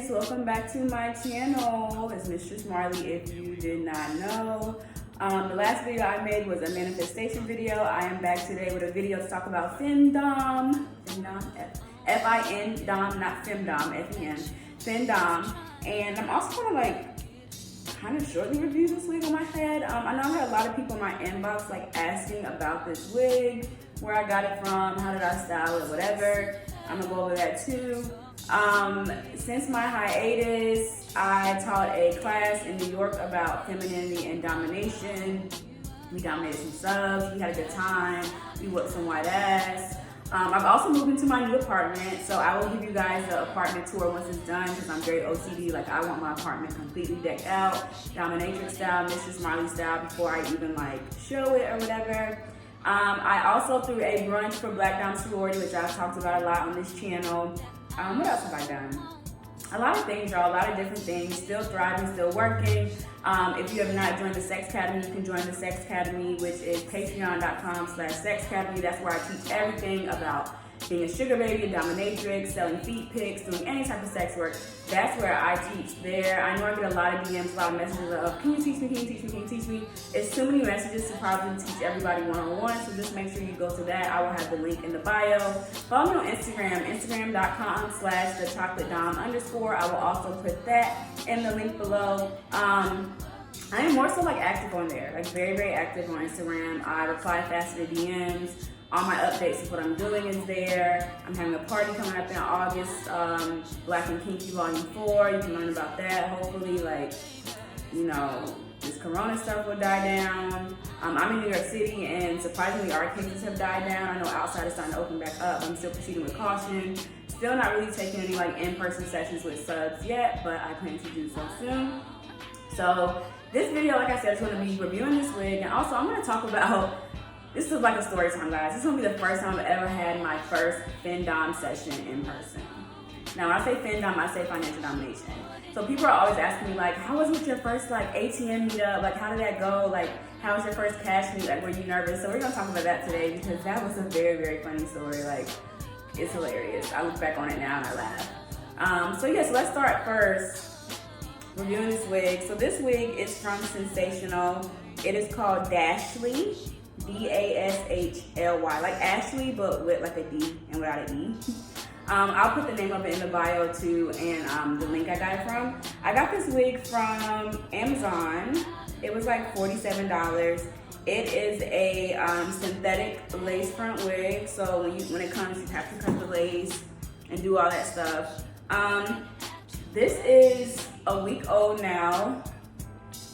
guys, welcome back to my channel. It's Mistress Marley if you did not know. The last video I made was a manifestation video. I am back today with a video to talk about Findom. F-I-N-Dom, not Findom, F-E-N. Findom. And I'm also kind of shortly review this wig on my head. I know I had a lot of people in my inbox asking about this wig, where I got it from, how did I style it, whatever. I'm gonna go over that too. Since my hiatus, I taught a class in New York about femininity and domination. We dominated some subs, we had a good time, we whooped some white ass. I've also moved into my new apartment, so I will give you guys the apartment tour once it's done because I'm very OCD. I want my apartment completely decked out, dominatrix style, Mistress Marley style, before I even show it or whatever. I also threw a brunch for Black Dom Sorority, which I've talked about a lot on this channel. What else have I done? A lot of things, y'all, a lot of different things. Still thriving, still working. If you have not joined the Sex Academy, you can join the Sex Academy, which is patreon.com/Sex Academy. That's where I teach everything about being a sugar baby, a dominatrix, selling feet pics, doing any type of sex work. That's where I teach there. I know I get a lot of DMs, a lot of messages of, can you teach me, can you teach me, can you teach me? It's too many messages to probably teach everybody one-on-one, so just make sure you go to that. I will have the link in the bio. Follow me on Instagram, instagram.com/thechocolateDom_. I will also put that in the link below. I am more so active on there, very, very active on Instagram. I reply fast to the DMs. All my updates of what I'm doing is there. I'm having a party coming up in August, Black and Kinky Volume 4. You can learn about that. Hopefully, this corona stuff will die down. I'm in New York City, and surprisingly, our cases have died down. I know outside is starting to open back up. I'm still proceeding with caution. Still not really taking any in-person sessions with subs yet, but I plan to do so soon. So this video, like I said, is going to be reviewing this wig, and also I'm going to talk about. This is a story time, guys. This is gonna be the first time I've ever had my first Findom session in person. Now, when I say Findom, I say financial domination. So people are always asking me, how was with your first ATM meetup? How did that go? How was your first cash meet? Were you nervous? So we're gonna talk about that today because that was a very, very funny story. It's hilarious. I look back on it now and I laugh. So let's start first reviewing this wig. So this wig is from Sensational. It is called Dashly. D-A-S-H-L-Y, like Ashley, but with a D and without an E. I'll put the name of it in the bio too, and the link I got it from. I got this wig from Amazon. It was $47. It is a synthetic lace front wig, so when it comes, you have to cut the lace and do all that stuff. This is a week old now.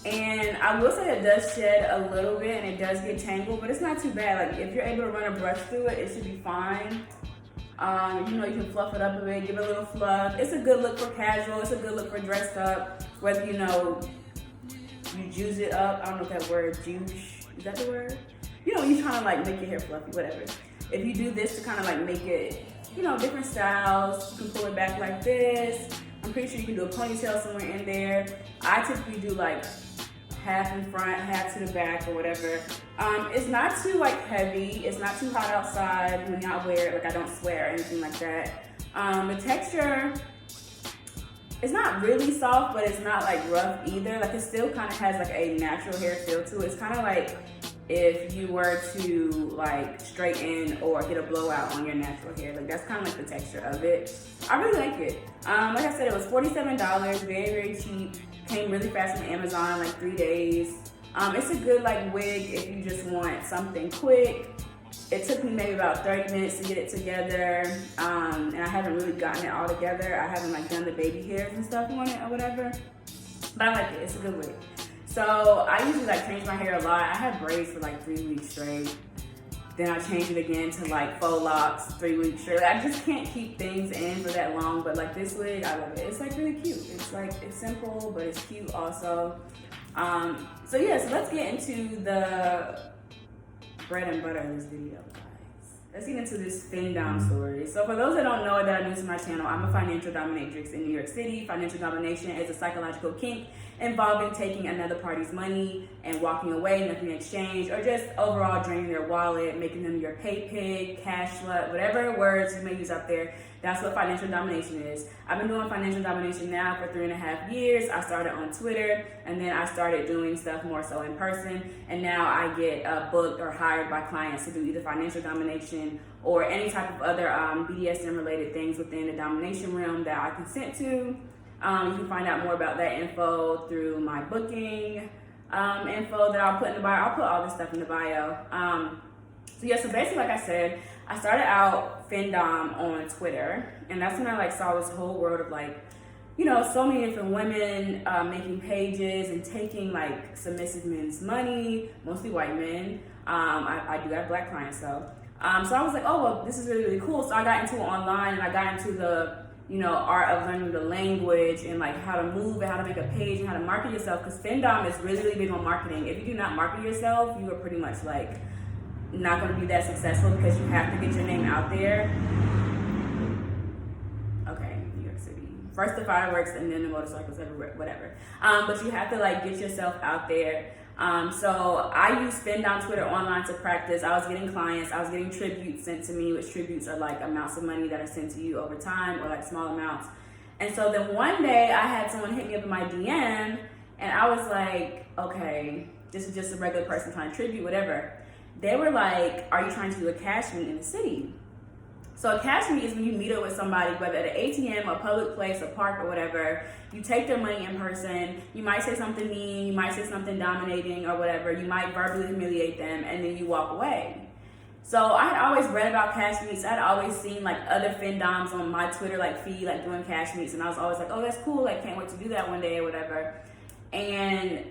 And I will say it does shed a little bit and it does get tangled, but it's not too bad. If you're able to run a brush through it, it should be fine. You can fluff it up a bit, give it a little fluff. It's a good look for casual. It's a good look for dressed up. Whether you juice it up. I don't know if that word, juice, is that the word? When you're trying to make your hair fluffy, whatever. If you do this to kind of make it, different styles, you can pull it back like this. I'm pretty sure you can do a ponytail somewhere in there. I typically do half in front, half to the back or whatever. It's not too heavy. It's not too hot outside when y'all wear it. I don't sweat or anything like that. The texture, it's not really soft, but it's not rough either. It still kind of has a natural hair feel to it. It's kind of if you were to straighten or get a blowout on your natural hair. That's kind of the texture of it. I really like it. Like I said, it was $47, very, very cheap. Came really fast from Amazon, 3 days. It's a good wig if you just want something quick. It took me maybe about 30 minutes to get it together. And I haven't really gotten it all together. I haven't done the baby hairs and stuff on it or whatever. But I like it, it's a good wig. So I usually change my hair a lot. I had braids for 3 weeks straight. Then I changed it again to faux locks 3 weeks straight. I just can't keep things in for that long. But this wig, I love it. It's really cute. It's it's simple, but it's cute also. So let's get into the bread and butter of this video, guys. Let's get into this Findom story. So for those that don't know that are new to my channel, I'm a financial dominatrix in New York City. Financial domination is a psychological kink involving taking another party's money and walking away, nothing in exchange, or just overall draining their wallet, making them your pay pig, cash slut, whatever words you may use out there. That's what financial domination is. I've been doing financial domination now for 3.5 years. I started on Twitter, and then I started doing stuff more so in person, and now I get booked or hired by clients to do either financial domination or any type of other BDSM related things within the domination realm that I consent to. You can find out more about that info through my booking info that I'll put in the bio. I'll put all this stuff in the bio. So basically, like I said, I started out Findom on Twitter, and that's when I saw this whole world of so many different women making pages and taking submissive men's money, mostly white men. I do have black clients though. So I was like, oh, well, this is really, really cool. So I got into it online, and I got into the, art of learning the language and how to move and how to make a page and how to market yourself. Because Findom is really, really big on marketing. If you do not market yourself, you are pretty much not going to be that successful, because you have to get your name out there. Okay, New York City. First the fireworks and then the motorcycles everywhere, whatever. But you have to get yourself out there. So I use Findom Twitter online to practice. I was getting clients. I was getting tributes sent to me, which tributes are amounts of money that are sent to you over time, or small amounts. And so then one day I had someone hit me up in my DM, and I was like, okay, this is just a regular person trying to tribute, whatever. They were like, are you trying to do a cash meet in the city? So a cash meet is when you meet up with somebody, whether at an ATM, a public place, a park, or whatever. You take their money in person. You might say something mean, you might say something dominating or whatever. You might verbally humiliate them, and then you walk away. So I had always read about cash meets. I'd always seen other Findoms on my Twitter feed doing cash meets, and I was always like, oh, that's cool. Can't wait to do that one day or whatever. And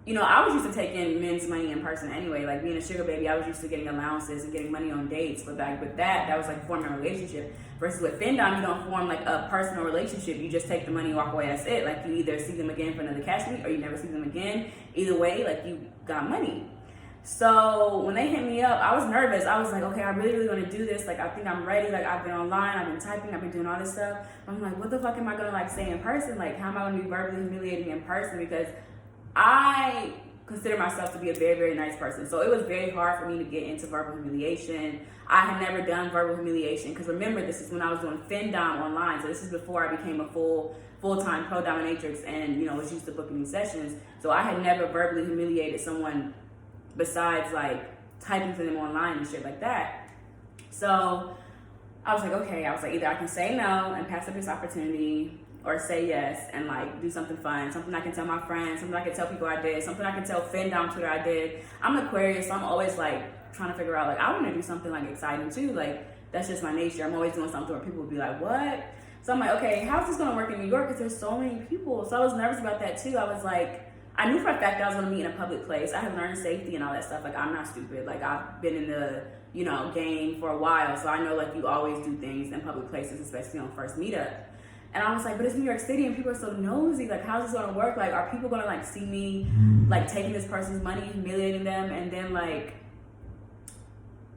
I was used to taking men's money in person anyway. Being a sugar baby, I was used to getting allowances and getting money on dates. But with that was forming a relationship. Versus with Findom, you don't form a personal relationship. You just take the money and walk away. That's it. You either see them again for another cash meet, or you never see them again. Either way, you got money. So when they hit me up, I was nervous. I was like, okay, I really, really want to do this. I think I'm ready. I've been online, I've been typing, I've been doing all this stuff. I'm like, what the fuck am I gonna say in person? How am I gonna be verbally humiliating in person? Because I consider myself to be a very, very nice person. So it was very hard for me to get into verbal humiliation. I had never done verbal humiliation, because remember, this is when I was doing Findom online. So this is before I became a full-time pro dominatrix and, was used to booking these sessions. So I had never verbally humiliated someone besides typing to them online and shit like that. So I was like, okay, either I can say no and pass up this opportunity, or say yes and do something fun, something I can tell my friends, something I can tell people I did, something I can tell Findom Twitter I did. I'm an Aquarius, so I'm always trying to figure out I want to do something exciting too. That's just my nature. I'm always doing something where people will be like, what? So I'm like, okay, how's this gonna work in New York? Because there's so many people. So I was nervous about that too. I was I knew for a fact that I was gonna meet in a public place. I had learned safety and all that stuff. I'm not stupid. I've been in the game for a while, so I know you always do things in public places, especially on first meetup. And I was like, but it's New York City and people are so nosy. How's this gonna work? Are people gonna see me taking this person's money, humiliating them, and then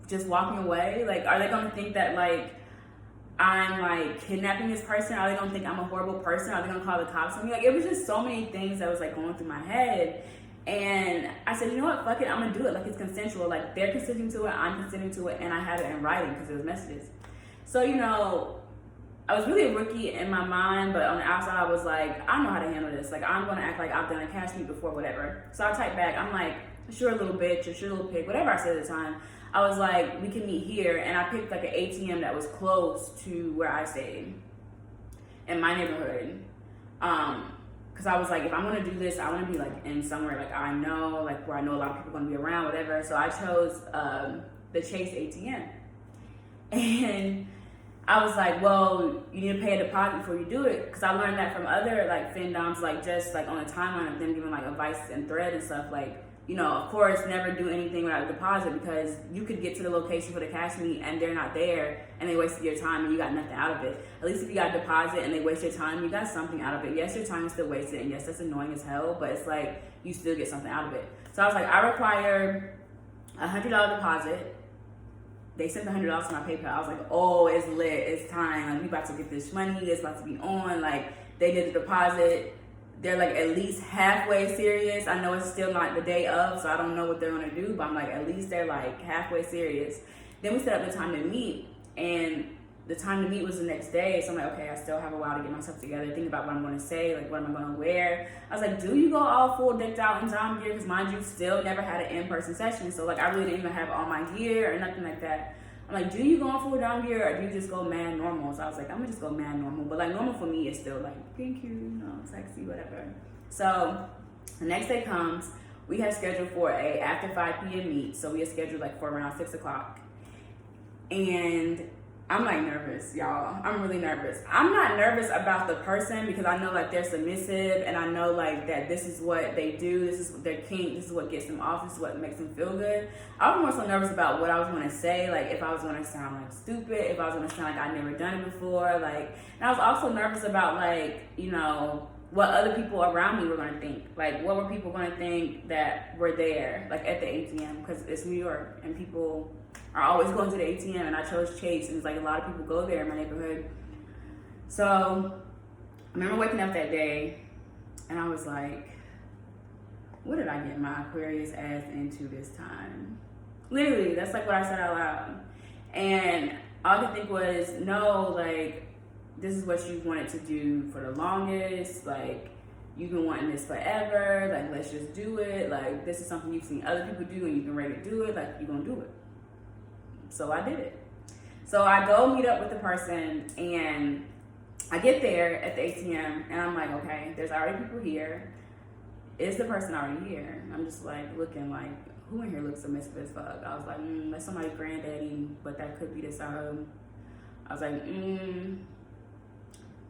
just walking away? Are they gonna think that I'm kidnapping this person? Are they gonna think I'm a horrible person? Are they gonna call the cops on me? It was just so many things that was going through my head. And I said, you know what, fuck it, I'm gonna do it. It's consensual. They're consenting to it, I'm consenting to it, and I have it in writing because it was messages. So I was really a rookie in my mind, but on the outside I was I know how to handle this. I'm gonna act like I've done a cash meet before, whatever. So I typed back, I'm sure, little bitch, or sure, little pig, whatever I said at the time. I was we can meet here, and I picked an ATM that was close to where I stayed in my neighborhood. Because I was if I'm gonna do this, I wanna be in somewhere I know, where I know a lot of people are gonna be around, whatever. So I chose the Chase ATM. And I was well, you need to pay a deposit before you do it, because I learned that from other Findoms, just on the timeline of them giving advice and thread and stuff. Of course, never do anything without a deposit, because you could get to the location for the cash meet and they're not there and they wasted your time and you got nothing out of it. At least if you got a deposit and they waste your time, you got something out of it. Yes, your time is still wasted, and yes, that's annoying as hell, but it's you still get something out of it. So I was I require a $100 deposit. They sent $100 to my PayPal. I was oh, it's lit, it's time. We about to get this money. It's about to be on. They did the deposit. they're like at least halfway serious. I know it's still not the day of, so I don't know what they're gonna do, but I'm like, at least they're like halfway serious. Then we set up the time to meet, and the time to meet was the next day. So I'm like, okay, I still have a while to get myself together, think about what I'm gonna say, like what am I gonna wear. I was like, do you go all full decked out in dom gear? Because mind you, still never had an in-person session, so like I really didn't even have all my gear or nothing like that. I'm like, do you go on full dom gear or do you just go mad normal? So I was like, I'm gonna just go mad normal. But like normal for me is still like pink, cute, you know, sexy, whatever. So the next day comes, we had scheduled for a after 5 p.m. meet. So we had scheduled like for around 6 o'clock. And I'm like nervous, y'all. I'm really nervous. I'm not nervous about the person because I know like they're submissive and I know like that this is what they do. This is their kink. This is what gets them off. This is what makes them feel good. I was more so nervous about what I was going to say. Like if I was going to sound like stupid, if I was going to sound like I'd never done it before. Like, and I was also nervous about like, you know, what other people around me were going to think. Like what were people going to think that were there like at the ATM, because it's New York and people are always going to the ATM, and I chose Chase, and it's like a lot of people go there in my neighborhood. So I remember waking up that day and I was like, what did I get my Aquarius ass into this time? Literally, that's like what I said out loud. And all I could think was, no, like, this is what you've wanted to do for the longest. Like, you've been wanting this forever. Like, let's just do it. Like, this is something you've seen other people do and you've been ready to do it. Like, you're gonna do it. So I did it. So I go meet up with the person and I get there at the ATM and I'm like, okay, there's already people here. Is the person already here? I'm just like looking like, who in here looks submissive as fuck? I was like, that's somebody's granddaddy, but that could be the sub. I was like,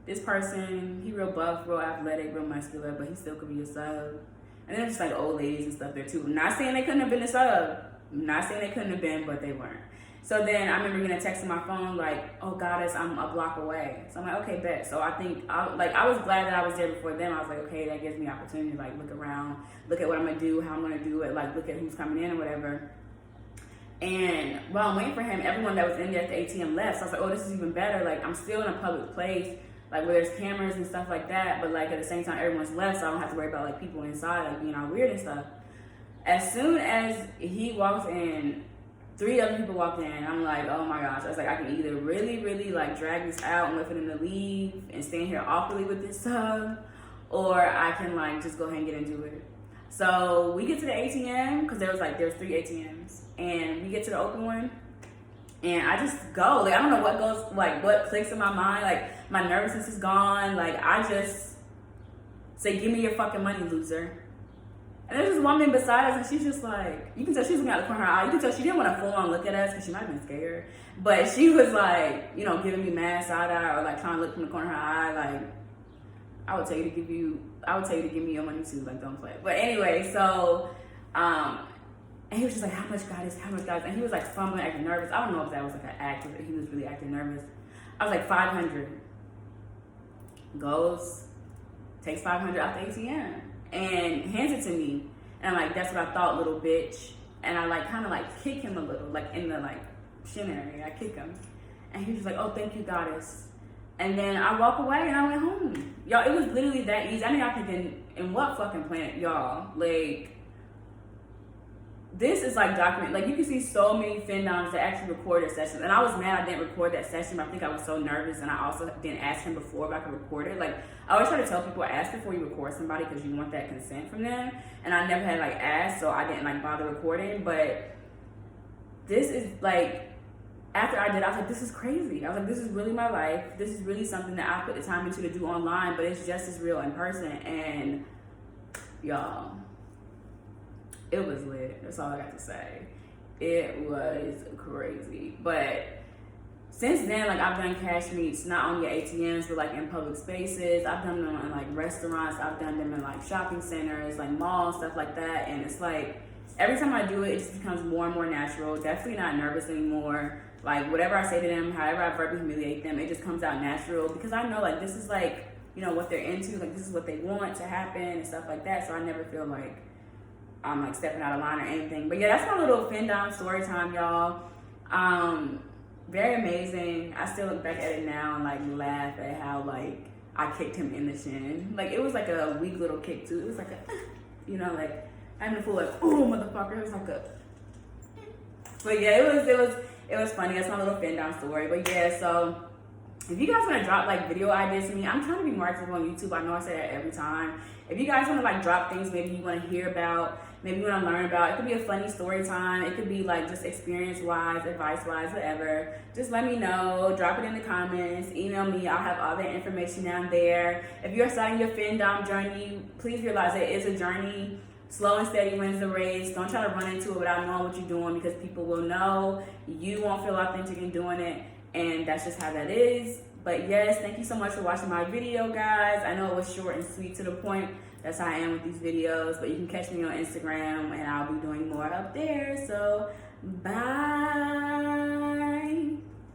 this person, he real buff, real athletic, real muscular, but he still could be a sub. And then just like old ladies and stuff there too. I'm not saying they couldn't have been a sub. I'm not saying they couldn't have been, but they weren't. So then I remember getting a text on my phone like, oh goddess, I'm a block away. So I'm like, okay, bet. So I think, I was glad that I was there before them. I was like, okay, that gives me opportunity to like look around, look at what I'm gonna do, how I'm gonna do it, like look at who's coming in or whatever. And while I'm waiting for him, everyone that was in there at the ATM left. So I was like, oh, this is even better. Like I'm still in a public place, like where there's cameras and stuff like that, but like at the same time, everyone's left, so I don't have to worry about like people inside, like being all weird and stuff. As soon as he walks in, 3 other people walked in, and I'm like, oh my gosh. I was like, I can either really, really like drag this out and wait for them to leave and stand here awkwardly with this sub, or I can like just go ahead and get into it. So we get to the ATM, because there's 3 ATMs, and we get to the open one, and I just go. Like I don't know what goes, like what clicks in my mind. Like my nervousness is gone. Like I just say, give me your fucking money, loser. And there's this woman beside us, and she's just like, you can tell she was looking out the corner of her eye. You can tell she didn't want to full on look at us because she might have been scared. But she was like, you know, giving me mad side eye or like trying to look from the corner of her eye. Like, I would tell you to give me your money too. Like, don't play. But anyway, so, and he was just like, how much God is? And he was like fumbling, acting nervous. I don't know if that was like an act, but he was really acting nervous. I was like, 500. Goes, takes 500 out the ATM. And hands it to me, and I'm like, that's what I thought, little bitch. And I like kind of like kick him a little, like in the like shin area. I kick him, and he was like, oh, thank you, goddess. And then I walk away and I went home. Y'all, it was literally that easy. I mean, I'm thinking, in what fucking planet, y'all? Like, this is like document. Like, you can see so many Findoms that actually record their sessions. And I was mad I didn't record that session, but I think I was so nervous. And I also didn't ask him before if I could record it. Like, I always try to tell people, ask before you record somebody because you want that consent from them. And I never had like asked, so I didn't like bother recording. But this is like, after I did, I was like, this is crazy. I was like, this is really my life. This is really something that I put the time into to do online, but it's just as real in person. And y'all, it was lit. That's all I got to say. It was crazy. But since then, like, I've done cash meets, not only at ATMs, but like in public spaces. I've done them in like restaurants. I've done them in like shopping centers, like malls, stuff like that. And it's like, every time I do it, it just becomes more and more natural. Definitely not nervous anymore. Like, whatever I say to them, however I verbally humiliate them, it just comes out natural. Because I know, like, this is like, you know, what they're into. Like, this is what they want to happen and stuff like that. So I never feel like I'm like stepping out of line or anything. But yeah, that's my little Findom story time, y'all. Very amazing. I still look back at it now and like laugh at how like I kicked him in the shin. Like, it was like a weak little kick too. It was like a, you know, like, I didn't feel like, oh, motherfucker. It was like a, but yeah, it was funny. That's my little Findom story. But yeah, so if you guys want to drop like video ideas to me, I'm trying to be more active on YouTube. I know I say that every time. If you guys want to like drop things maybe you want to hear about, maybe you want to learn about, it could be a funny story time. It could be like just experience wise, advice wise, whatever. Just let me know. Drop it in the comments. Email me. I'll have all that information down there. If you're starting your Findom journey, please realize it is a journey. Slow and steady wins the race. Don't try to run into it without knowing what you're doing, because people will know. You won't feel authentic in doing it, and that's just how that is. But yes, thank you so much for watching my video, guys. I know it was short and sweet to the point. That's how I am with these videos. But you can catch me on Instagram, and I'll be doing more up there. So, bye.